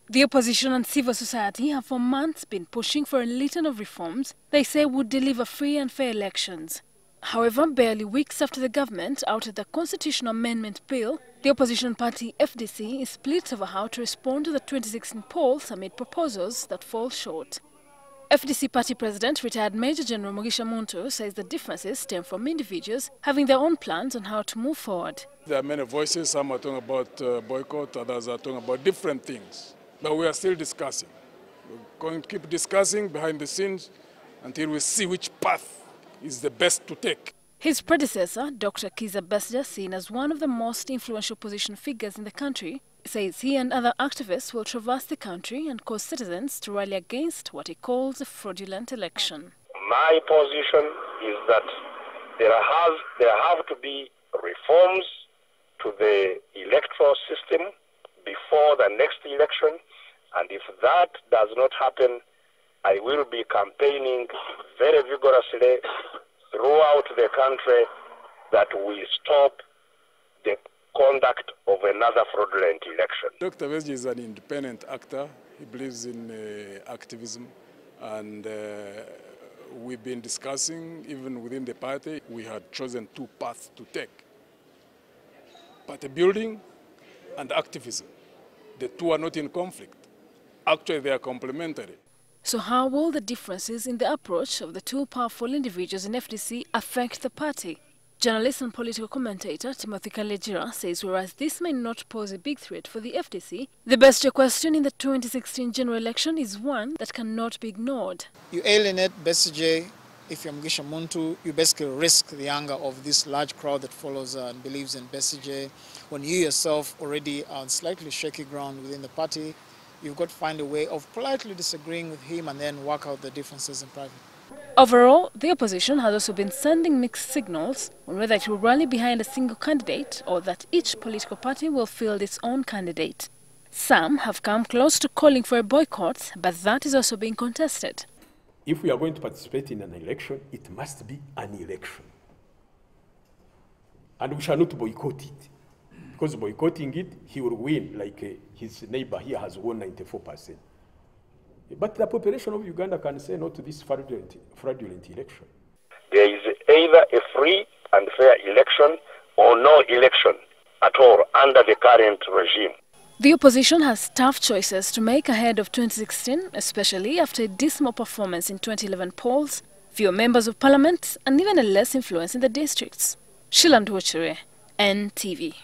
The opposition and civil society have for months been pushing for a litany of reforms they say would deliver free and fair elections. However, barely weeks after the government outed the constitutional amendment bill, the opposition party FDC is split over how to respond to the 2016 polls amid proposals that fall short. FDC party president, retired Major General Besigye and Muntu, says the differences stem from individuals having their own plans on how to move forward. There are many voices. Some are talking about boycott, others are talking about different things. But we are still discussing. We're going to keep discussing behind the scenes until we see which path is the best to take. His predecessor, Dr. Kizza Besigye, seen as one of the most influential opposition figures in the country, says he and other activists will traverse the country and cause citizens to rally against what he calls a fraudulent election. My position is that there have to be reforms to the electoral system before the next election, and if that does not happen, I will be campaigning very vigorously throughout the country that we stop the conduct of another fraudulent election. Dr. Besigye is an independent actor. He believes in activism, and we've been discussing, even within the party, we had chosen two paths to take: party building and activism. The two are not in conflict. Actually, they are complementary. So how will the differences in the approach of the two powerful individuals in FDC affect the party? Journalist and political commentator Timothy Kalejira says whereas this may not pose a big threat for the FDC, the best question in the 2016 general election is one that cannot be ignored. You alienate Besigye. If you're Besigye and Muntu, you basically risk the anger of this large crowd that follows and believes in Besigye. When you yourself already are on slightly shaky ground within the party, you've got to find a way of politely disagreeing with him and then work out the differences in private. Overall, the opposition has also been sending mixed signals on whether it will rally behind a single candidate or that each political party will field its own candidate. Some have come close to calling for a boycott, but that is also being contested. If we are going to participate in an election, it must be an election. And we shall not boycott it. Because boycotting it, he will win, like his neighbor here has won 94%. But the population of Uganda can say no to this fraudulent election. There is either a free and fair election or no election at all under the current regime. The opposition has tough choices to make ahead of 2016, especially after a dismal performance in 2011 polls, fewer members of parliament, and even a less influence in the districts. Shilandwochere, NTV.